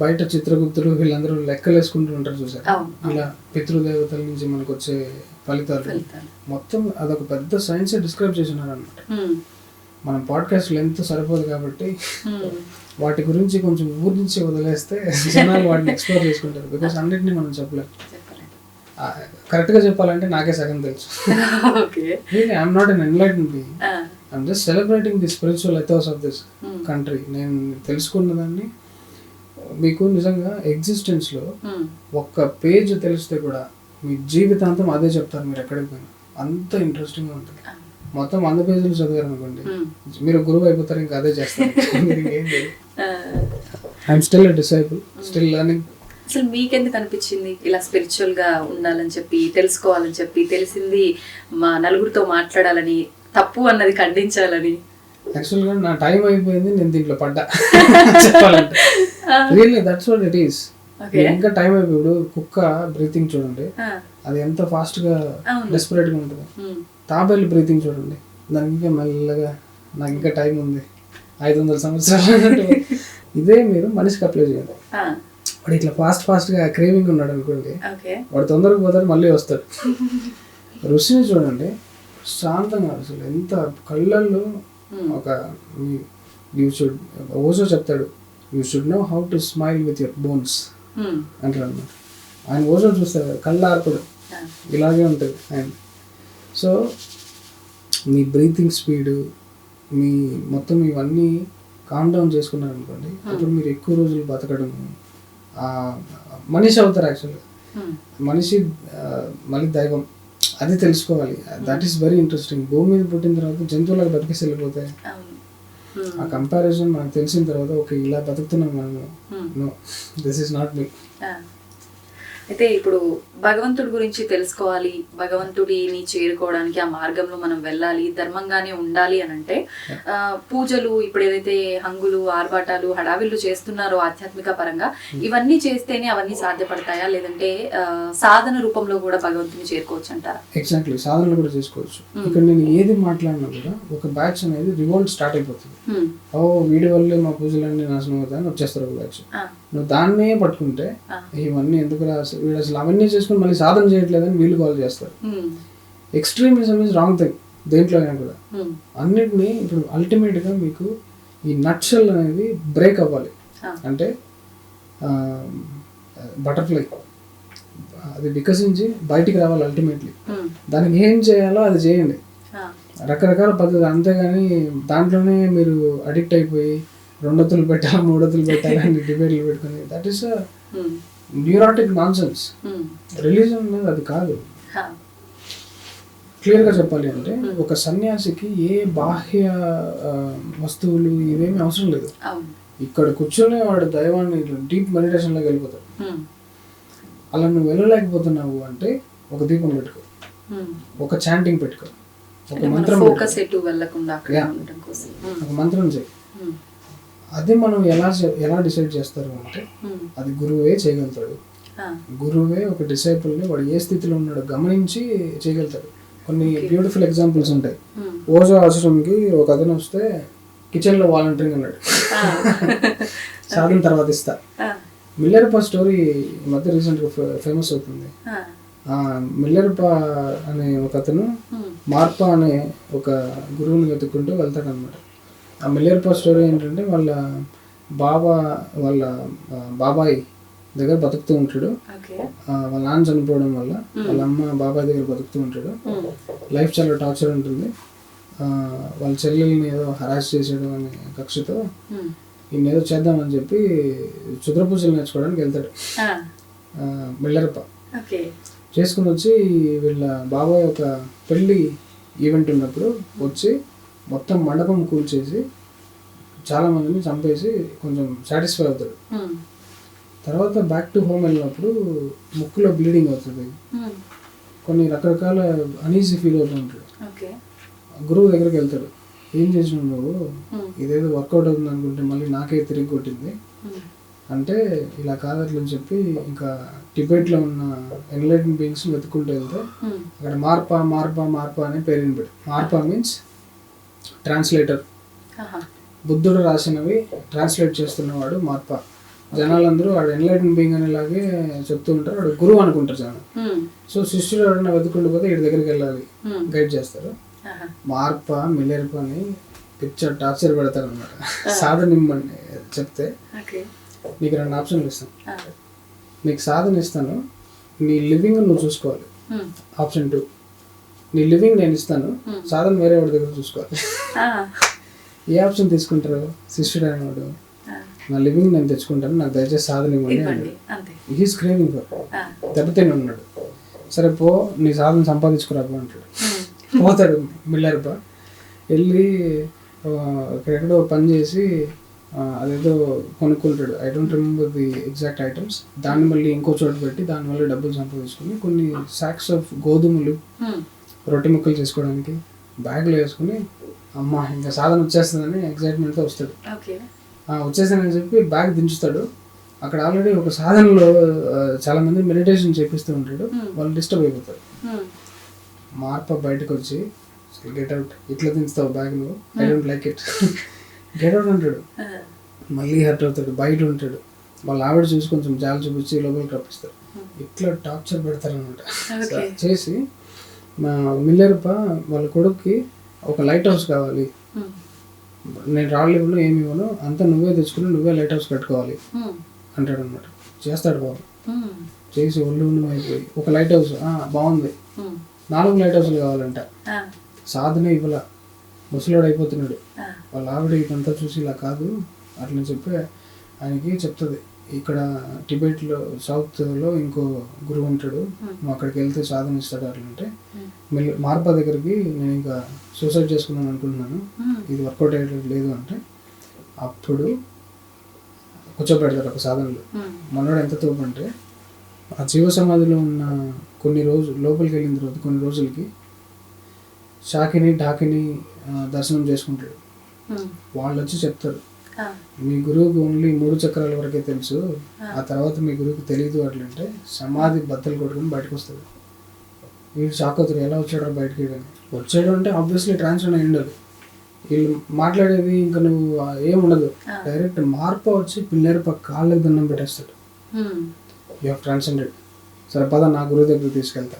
S1: బయట చిత్రగుప్తులు వీళ్ళందరూ లెక్కలు వేసుకుంటూ ఉంటారు చూసారు, ఇలా పితృదేవతల నుంచి మనకు వచ్చే ఫలితాలు మొత్తం అదొక పెద్ద సైన్స్ డిస్క్రైబ్ చేసినారు అనమాట. మనం పాడ్కాస్ట్ లెంత్ సరిపోదు కాబట్టి వాటి గురించి కొంచెం ఊరించి వదిలేస్తే జనాలు వాటిని ఎక్స్ప్లోర్ చేసుకుంటారు. బికాస్ అన్నిటిని మనం చెప్పలేము. కరెక్ట్గా చెప్పాలంటే నాకే సగం తెలుసు. I'm not an enlightened being, I'm just celebrating the spiritual ethos of this country. నేను తెలుసుకున్న దాన్ని మీకు నిజంగా ఎగ్జిస్టెన్స్లో ఒక్క పేజ్ తెలిస్తే కూడా మీ జీవితాంతం అదే చెప్తారు మీరు ఎక్కడికి పోయినా. అంత ఇంట్రెస్టింగ్గా ఉంటుంది. మొత్తం 100 పేజీలు చదివారు అనుకోండి, మీరు గురువు అయిపోతారు, ఇంకా అదే చేస్తారు. I'm still a disciple, still learning.
S2: అసలు మీకెందుకు అనిపించింది ఇలా స్పిరిచువల్ గా ఉండాలని చెప్పి, తెలుసుకోవాలని చెప్పి, తెలిసింది మా నలుగురితో మాట్లాడాలని, తప్పు అన్నది ఖండించాలని?
S1: యాక్చువల్గా నా టైం అయిపోయింది, నేను దీంట్లో పడ్డా చెప్పాలంటే. Really that's what it is. ఇంకా టైం అయిపోయాడు. కుక్క బ్రీతింగ్ చూడండి, అది ఎంత ఫాస్ట్ గా డెస్పరేట్ గా ఉంటుంది. తాబేలు బ్రీతింగ్ చూడండి, దానికి ఇంకా మెల్లగా నాకు ఇంకా టైం ఉంది 500 సంవత్సరాలు. ఇదే మీరు మనిషికి అప్లై చేయండి. వాడు ఇట్లా ఫాస్ట్ గా క్రేవింగ్ ఉన్నాడు అనుకోండి, వాడు తొందరగా పోతాడు, మళ్ళీ వస్తాడు. ఋషిని చూడండి, శాంతంగా అసలు ఎంత కళ్ళల్లో ఒక యూ షుడ్, ఓజో చెప్తాడు, you should know how to smile with your bones అంటారు అన్నమాట. ఆయన ఓజో చూస్తారు, కళ్ళు ఆర్పడు, ఇలాగే ఉంటుంది ఆయన. సో మీ బ్రీతింగ్ స్పీడు, మీ మొత్తం ఇవన్నీ కామ్ డౌన్ చేసుకున్నారు అనుకోండి, అప్పుడు మీరు ఎక్కువ రోజులు బతకడం, మనిషి అవుతారు. యాక్చువల్గా మనిషి మళ్ళీ దైవం, అది తెలుసుకోవాలి. That is very interesting. భూమి మీద పుట్టిన తర్వాత జంతువులకు బతికేసి వెళ్ళిపోతాయి. ఆ కంపారిజన్ మనకు తెలిసిన తర్వాత ఓకే ఇలా బతుకుతున్నాం మనము, no this is not me.
S2: అయితే ఇప్పుడు భగవంతుడి గురించి తెలుసుకోవాలి, భగవంతుడిని చేరుకోవడానికి ఆ మార్గంలో మనం వెళ్ళాలి, ధర్మంగానే ఉండాలి అని అంటే పూజలు, ఇప్పుడు ఏదైతే హంగులు, ఆర్భాటాలు, హడావిళ్ళు చేస్తున్నారో ఆధ్యాత్మిక పరంగా, ఇవన్నీ చేస్తేనే అవన్నీ సాధ్యపడతాయా, లేదంటే సాధన రూపంలో కూడా భగవంతుని చేరుకోవచ్చు అంటారా?
S1: ఎగ్జాక్ట్లీ, సాధనలు కూడా చేసుకోవచ్చు. ఇక్కడ నేను ఏది మాట్లాడినా కూడా ఒక బ్యాచ్ అనేది రివోల్ట్ స్టార్ట్ అయిపోతుంది. ఓ వీడి వల్లే మా పూజలన్నీ నాశనం అవుతాయని వచ్చేస్తారు ఒక బ్యాచ్. నువ్వు దాన్నే పట్టుకుంటే ఇవన్నీ ఎందుకు వీడు అసలు అవన్నీ చేసుకుని మళ్ళీ సాధన చేయట్లేదని వీళ్ళు కాల్ చేస్తారు. ఎక్స్ట్రీమిజం ఇస్ రాంగ్ థింగ్ దేంట్లో అయినా కూడా. అన్నిటినీ ఇప్పుడు అల్టిమేట్ గా మీకు ఈ నట్షల్ అనేది బ్రేక్ అవ్వాలి. అంటే బటర్ఫ్లై అది వికసించి బయటికి రావాలి అల్టిమేట్లీ. దానికి ఏం చేయాలో అది చేయండి, రకరకాల పద్ధతులు. అంతేగాని దాంట్లోనే మీరు అడిక్ట్ అయిపోయి 2 ఒత్తులు పెట్టాలా 3 ఒత్తులు పెట్టాలా అని డిబేట్లు పెట్టుకుని, that is neurotic nonsense. Religion అనేది అది కాదు. క్లియర్గా చెప్పాలి అంటే ఒక సన్యాసికి ఏ బాహ్య వస్తువులు ఇవేమీ అవసరం లేదు. ఇక్కడ కూర్చొని వాడు దైవాన్ని డీప్ మెడిటేషన్లోకి వెళ్ళిపోతాడు. అలా నువ్వు వెళ్ళలేకపోతున్నావు అంటే ఒక దీపం పెట్టుకో, ఒక చాంటింగ్ పెట్టుకో, ఒక మంత్రం, ఒక మంత్రం చేయి. అది మనం ఎలా డిసైడ్ చేస్తారు అంటే అది గురువే చేయగలుగుతాడు. గురువే ఒక డిసైపుల్ని వాడు ఏ స్థితిలో ఉన్నాడో గమనించి చేయగలుగుతాడు. కొన్ని బ్యూటిఫుల్ ఎగ్జాంపుల్స్ ఉంటాయి. ఓజో ఆశ్రమంకి ఒక అతను వస్తే కిచెన్లో వాలంటీరింగ్ అన్నాడు, సాధన తర్వాత ఇస్తా. మిల్లెరపా స్టోరీ ఈ మధ్య రీసెంట్గా ఫేమస్ అవుతుంది. మిల్లెరపా అనే ఒక అతను మార్పా అనే ఒక గురువుని వెతుక్కుంటూ వెళ్తాడు అనమాట. ఆ మిల్లెరపా స్టోరీ ఏంటంటే వాళ్ళ బాబాయ్ దగ్గర బతుకుతూ ఉంటాడు. వాళ్ళ నాన్న చనిపోవడం వల్ల వాళ్ళ అమ్మ బాబాయ్ దగ్గర బతుకుతూ ఉంటాడు. లైఫ్ చాలా టార్చర్ ఉంటుంది. వాళ్ళ చెల్లెల్ని ఏదో హరాస్ చేసాడు అనే కక్షతో ఈయన ఏదో చేద్దామని చెప్పి క్షుద్ర పూజలు నేర్చుకోవడానికి వెళ్తాడు మిల్లెరపా. చేసుకుని వచ్చి వీళ్ళ బాబాయ్ ఒక పెళ్లి ఈవెంట్ ఉన్నప్పుడు వచ్చి మొత్తం మండపం కూల్చేసి చాలా మందిని చంపేసి కొంచెం సాటిస్ఫై అవుతాడు. తర్వాత బ్యాక్ టు హోమ్ వెళ్ళినప్పుడు ముక్కులో బ్లీడింగ్ అవుతుంది, కొన్ని రకరకాల అనీజీ ఫీల్ అవుతూ ఉంటాడు. గురువు దగ్గరికి వెళ్తాడు, ఏం చేసినావు నువ్వు, ఇదేదో వర్కౌట్ అవుతుంది అనుకుంటే మళ్ళీ నాకే తిరిగి కొట్టింది అంటే, ఇలా కాదట్లని చెప్పి ఇంకా టిబెట్లో ఉన్న ఎన్లైటెన్ బీయింగ్స్ వెతుక్కుంటూ వెళ్తే అక్కడ మార్పా మార్పా మార్పా అనే పేరుని పెట్టి, మార్పా మీన్స్ ట్రాన్స్లేటర్, బుద్ధుడు రాసినవి ట్రాన్స్లేట్ చేస్తున్నవాడు మార్పా. జనాలందరూ వాడు ఎన్లైటెన్ బీయింగ్ అనేలాగే చెప్తూ ఉంటారు, వాడు గురువు అనుకుంటారు జనం. సో శిష్యుడు ఎవరైనా వెతుకుంటూ పోతే వీడి దగ్గరికి వెళ్ళాలి, గైడ్ చేస్తారు. మార్పా మిల్లెర్పా అని పిక్చర్ టార్చర్ పెడతారు అనమాట. సాధన ఇమ్మని చెప్తే నీకు 2 ఆప్షన్లు ఇస్తాను. నీకు సాధన ఇస్తాను, నీ లివింగ్ నువ్వు చూసుకోవాలి. ఆప్షన్ 2, నీ లివింగ్ నేను ఇస్తాను, సాధన వేరే వాడి దగ్గర చూసుకోవాలి. ఏ ఆప్షన్ తీసుకుంటారు? శిష్యుడు అనేవాడు నా లివింగ్ నేను తెచ్చుకుంటాను, నాకు దయచేసి సాధన ఇవ్వండి అన్నాడు. హీస్ క్రేవింగ్ ఫర్, దెబ్బతిని ఉన్నాడు. సరే పో, నీ సాధన సంపాదించుకురాబో అంటాడు. పోతాడు మిల్లెర్పా, వెళ్ళి ఎక్కడెక్కడో పని చేసి అదేదో కొనుక్కుంటాడు. I don't remember the exact items. దాన్ని మళ్ళీ ఇంకో చోట పెట్టి దానివల్ల డబ్బులు సంపాదించుకుని కొన్ని సాక్స్ ఆఫ్ గోధుమలు, రొట్టె ముక్కలు చేసుకోవడానికి బ్యాగ్లో వేసుకుని అమ్మ ఇంకా సాధన వచ్చేస్తుందని ఎగ్జైట్మెంట్తో వస్తాడు. వచ్చేసానని చెప్పి బ్యాగ్ దించుతాడు. అక్కడ ఆల్రెడీ ఒక సాధనలో చాలా మంది మెడిటేషన్ చేపిస్తూ ఉంటాడు, వాళ్ళు డిస్టర్బ్ అయిపోతారు. మార్ప బయటకు వచ్చి గెట్ అవుట్, ఇట్లా దించుతావు బ్యాగ్ నువ్వు, I don't like it, get out అంటాడు. మళ్ళీ హర్ట్ అవుతాడు, బయట ఉంటాడు. వాళ్ళ ఆవిడ చూసి కొంచెం జాలి చూపించి లోపలికి రప్పిస్తారు. ఇట్లా టార్చర్ పెడతారు అనమాట. చేసి మా మిల్లెర్ప వాళ్ళ కొడుక్కి ఒక లైట్ హౌస్ కావాలి, నేను రాళ్ళివ్వను ఏమి ఇవ్వను, అంతా నువ్వే తెచ్చుకుని నువ్వే లైట్ హౌస్ కట్టుకోవాలి అంటాడు అనమాట. చేస్తాడు బాబు. చేసి ఒళ్ళు అయిపోయి ఒక లైట్ హౌస్ బాగుంది, 4 లైట్ హౌస్లు కావాలంట. సాధన ఇవ్వాల, ముసలోడు అయిపోతున్నాడు. వాళ్ళ ఆవిడ ఇదంతా చూసి ఇలా కాదు అట్లా చెప్పి ఆయనకి చెప్తుంది, ఇక్కడ టిబెట్లో సౌత్లో ఇంకో గురువు ఉంటాడు, నువ్వు అక్కడికి వెళ్తే సాధన ఇస్తాడు అట్లంటే. మార్పా దగ్గరికి నేను ఇంకా సూసైడ్ చేసుకున్నాను అనుకుంటున్నాను, ఇది వర్కౌట్ అయ్యేది లేదు అంటే అప్పుడు కూర్చోబెడతారు ఒక సాధనలో. మనోడు ఎంత తోపు అంటే ఆ జీవ సమాధిలో ఉన్న కొన్ని రోజులు లోపలికి వెళ్ళిన తర్వాత కొన్ని రోజులకి షాకిని ఢాకిని దర్శనం చేసుకుంటాడు. వాళ్ళు వచ్చి చెప్తారు, మీ గురువుకి ఓన్లీ 3 చక్రాల వరకే తెలుసు, ఆ తర్వాత మీ గురువుకి తెలియదు అట్లంటే సమాధి బద్దలు కొట్టుకుని బయటకు వస్తాడు. వీడు షాక్ అవుతాడు, ఎలా వచ్చాడో బయటకి వచ్చాడు అంటే ఆబ్వియస్లీ ట్రాన్స్ఫర్ అయి ఉండాలి. వీళ్ళు మాట్లాడేది ఇంకా నువ్వు ఏముండదు, డైరెక్ట్ మార్ప వచ్చి మిల్లెర్పా కాళ్ళకి దండం పెట్టేస్తాడు. యూ హ్యావ్ ట్రాన్సెండెడ్, సరే పద నా గురువు దగ్గరికి తీసుకెళ్తా.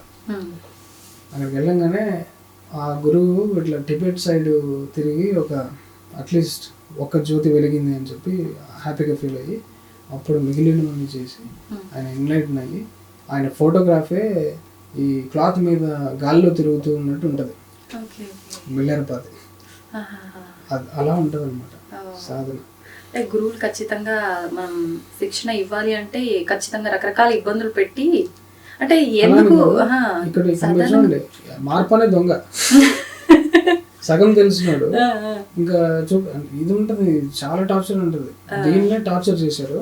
S1: అక్కడికి వెళ్ళంగానే ఆ గురువు ఇట్లా టిబెట్ సైడ్ తిరిగి ఒక అట్లీస్ట్ ఒక్క జ్యోతి వెలిగింది అని చెప్పి హ్యాపీగా ఫీల్ అయ్యి అప్పుడు మిగిలినవన్నీ చేసి ఆయన ఎన్లైటన్ అయ్యి ఆయన ఫోటోగ్రాఫే ఈ క్లాత్ మీద గాల్లో తిరుగుతూ ఉన్నట్టు ఉంటుంది మిల్లెర్పాది. అలా ఉంటుంది అనమాట సాధన.
S2: అంటే గురువులు ఖచ్చితంగా మనం శిక్షణ ఇవ్వాలి అంటే ఖచ్చితంగా రకరకాల ఇబ్బందులు పెట్టి, అంటే ఎందుకు
S1: ఇక్కడ చూడండి మార్పనే దొంగ సగం తెలిసినాడు ఇంకా ఇది ఉంటుంది, చాలా టార్చర్ ఉంటుంది. దీన్నే టార్చర్ చేశారు.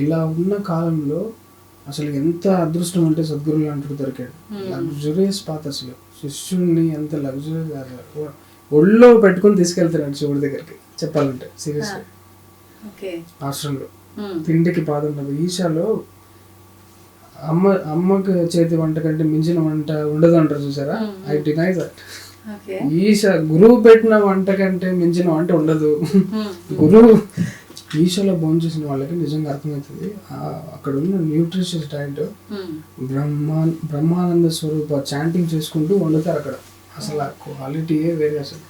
S1: ఇలా ఉన్న కాలంలో అసలు ఎంత అదృష్టం అంటే సద్గురు లాంటి దొరికాడు. లగ్జరియస్ పాత్, అసలు శిష్యుడిని ఎంత లగ్జరీ ఒళ్ళో పెట్టుకుని తీసుకెళ్తాడు శివుడి దగ్గరికి చెప్పాలంటే సీరియస్గా. ఆశ్రమంలో తిండికి బాధ ఉండదు. ఈశాలో అమ్మకి చేతి వంట కంటే మించిన వంట ఉండదు అంటారు చూసారా, ఐ డినై దట్. ఈశా గురువు పెట్టిన వంట కంటే మించిన వంట ఉండదు. గురువు ఈశాలో భోజనం చేసిన వాళ్ళకి నిజంగా అర్థమవుతుంది అక్కడ ఉన్న న్యూట్రిషియస్ డైట్. బ్రహ్మానంద స్వరూప చాంటింగ్ చేసుకుంటూ వండుతారు అక్కడ. అసలు ఆ క్వాలిటీయే వేరే. అసలు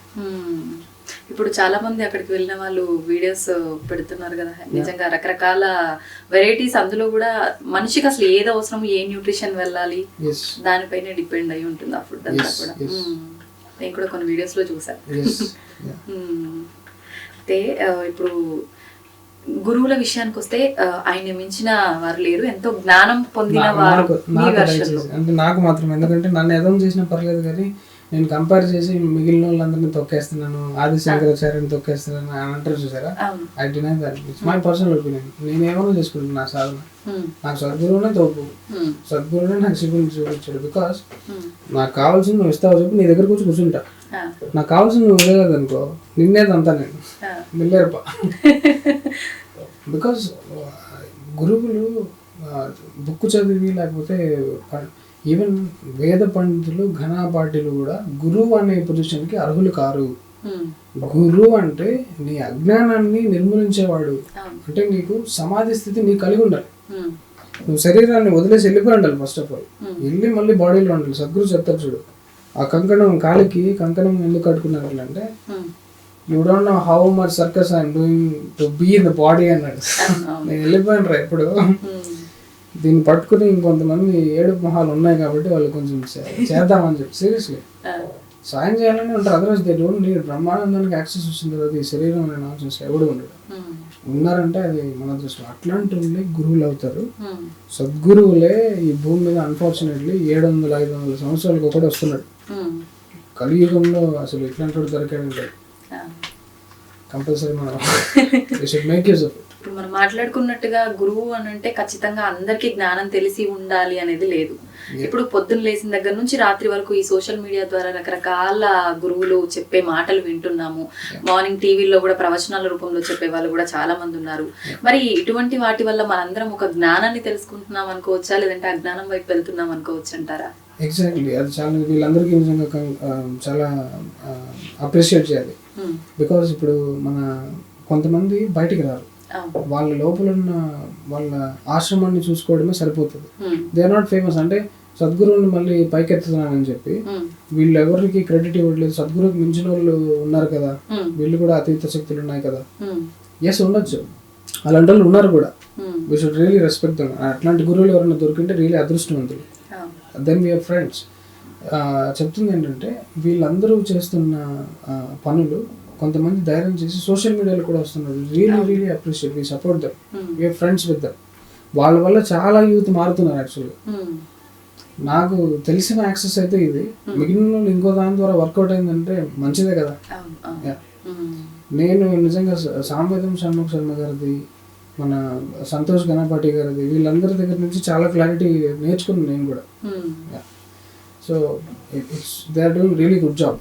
S2: ఇప్పుడు చాలా మంది అక్కడికి వెళ్ళిన వాళ్ళు వీడియోస్ పెడుతున్నారు కదా, నిజంగా రకరకాల వెరైటీస్. అందులో కూడా మనిషికి అసలు ఏది అవసరం, ఏ న్యూట్రిషన్ వెళ్ళాలి దానిపైనే డిపెండ్ అయి ఉంటుంది ఆ ఫుడ్ అంతా కూడా. నేను కూడా కొన్ని వీడియోస్ లో చూసాను. అయితే ఇప్పుడు గురువుల విషయానికి వస్తే ఆయన మించిన వారు లేరు, ఎంతో జ్ఞానం పొందిన వారు.
S1: అంటే నాకు మాత్రం, ఎందుకంటే నన్ను ఎదం చేసినా పర్లేదు కానీ నేను కంపేర్ చేసి మిగిలిన వాళ్ళందరినీ తొక్కేస్తున్నాను, ఆది శంకరాచార్యని తొక్కేస్తున్నాను అని అంటారు చూసారా. I deny that. It's my personal opinion. నేను ఏమైనా చేసుకుంటాను నా సాధన. నాకు సద్గురువునే తోపు, సద్గురువునే నాకు శివుని చూపించాడు. బికాస్ నాకు కావాల్సింది నువ్వు ఇస్తావు చెప్పి నీ దగ్గర కూర్చుంటా. నాకు కావాల్సింది నువ్వు ఇవ్వలేదు అనుకో, నిన్నేదంతా నేను నిల్లేరప. బికాస్ గురువులు బుక్ చదివి లేకపోతే ఈవెన్ వేద పండితులు ఘనాపాఠులు కూడా గురువు అనే పొజిషన్కి అర్హులు కారు. గురువు అంటే నీ అజ్ఞానాన్ని నిర్మూలించేవాడు. అంటే నీకు సమాధి స్థితి నీకు కలిగి ఉండాలి. నువ్వు శరీరాన్ని వదిలేసి వెళ్ళిపోయి ఉండాలి. ఫస్ట్ ఆఫ్ ఆల్ వెళ్ళి మళ్ళీ బాడీలో ఉండాలి. సద్గురు చెప్తారు చూడు, ఆ కంకణం కాలికి కంకణం ఎందుకు కట్టుకున్నారు అంటే you don't know how much circus I'm doing to be in the body అన్నాడు. నేను వెళ్ళిపోయాను రా ఎప్పుడు. దీన్ని పట్టుకుని ఇంకొంతమంది ఏడుపు మొహాలు ఉన్నాయి కాబట్టి వాళ్ళు కొంచెం చేద్దామని చెప్పి సీరియస్లీ సాయం చేయాలని ఉంటారు. Otherwise they don't need. బ్రహ్మానందానికి యాక్సెస్ వచ్చిన తర్వాత ఈ శరీరం అనే నాన్సెన్స్ ఎవడు ఉండడు. ఉన్నారంటే అది మన దృష్టిలో. అట్లాంటి వాళ్ళే గురువులు అవుతారు. సద్గురువులే ఈ భూమి మీద అన్ఫార్చునేట్లీ 700-500 సంవత్సరాలకు ఒకటి వస్తున్నాడు. కలియుగంలో అసలు ఇట్లాంటి వాడు దొరికాడంటే కంపల్సరీ మనం we should make use of it.
S2: ఇప్పుడు మనం మాట్లాడుకున్నట్టుగా గురువు అని అంటే ఖచ్చితంగా అందరికీ జ్ఞానం తెలిసి ఉండాలి అనేది లేదు. ఇప్పుడు పొద్దున్న లేచిన దగ్గర నుంచి రాత్రి వరకు ఈ సోషల్ మీడియా ద్వారా రకరకాల గురువులు చెప్పే మాటలు వింటున్నాము. మార్నింగ్ టీవీలో కూడా ప్రవచనాల రూపంలో చెప్పే వాళ్ళు కూడా చాలా మంది ఉన్నారు. మరి ఇటువంటి వాటి వల్ల మనందరం ఒక జ్ఞానాన్ని తెలుసుకుంటున్నాం అనుకోవచ్చా, లేదంటే అజ్ఞానం వైపు వెళ్తున్నాం అనుకోవచ్చు అంటారా?
S1: ఎగ్జాక్ట్లీ. అది చాలా వీళ్ళందరికీ నిజంగా చాలా అప్రిషియేట్ చేయాలి. బికాస్ ఇప్పుడు మన కొంతమంది బయటికి రారు. వాళ్ళ లోపల ఉన్న వాళ్ళ ఆశ్రమాన్ని చూసుకోవడమే సరిపోతుంది. They are not famous. అంటే సద్గురువుని మళ్ళీ పైకెత్తుతున్నానని చెప్పి వీళ్ళు ఎవరికి క్రెడిట్ ఇవ్వట్లేదు. సద్గురువుకి మించిన వాళ్ళు ఉన్నారు కదా, వీళ్ళు కూడా అతీత శక్తులు ఉన్నాయి కదా. ఎస్ ఉండొచ్చు, అలాంటి వాళ్ళు ఉన్నారు కూడా. We should really respect them. అట్లాంటి గురువులు ఎవరైనా దొరికింటే రియలీ అదృష్టవంతులు. Then we're friends. చెప్తుంది ఏంటంటే వీళ్ళందరూ చేస్తున్న పనులు కొంతమంది ధైర్యం చేసి సోషల్ మీడియాలో కూడా వస్తున్నారు. Really appreciate. We support them. We're friends with them. వాళ్ళ వల్ల చాలా యూత్ మారుతున్నారు. యాక్చువల్గా నాకు తెలిసిన యాక్సెస్ అయితే ఇది. మిగిలిన వాళ్ళు ఇంకో దాని ద్వారా వర్కౌట్ అయిందంటే మంచిదే కదా. నేను నిజంగా సామవేదం షణ్ముఖ శర్మ గారిది, మన సంతోష్ గణపాటి గారిది, వీళ్ళందరి దగ్గర నుంచి చాలా క్లారిటీ నేర్చుకున్నాను నేను కూడా. So it's they are doing really good job.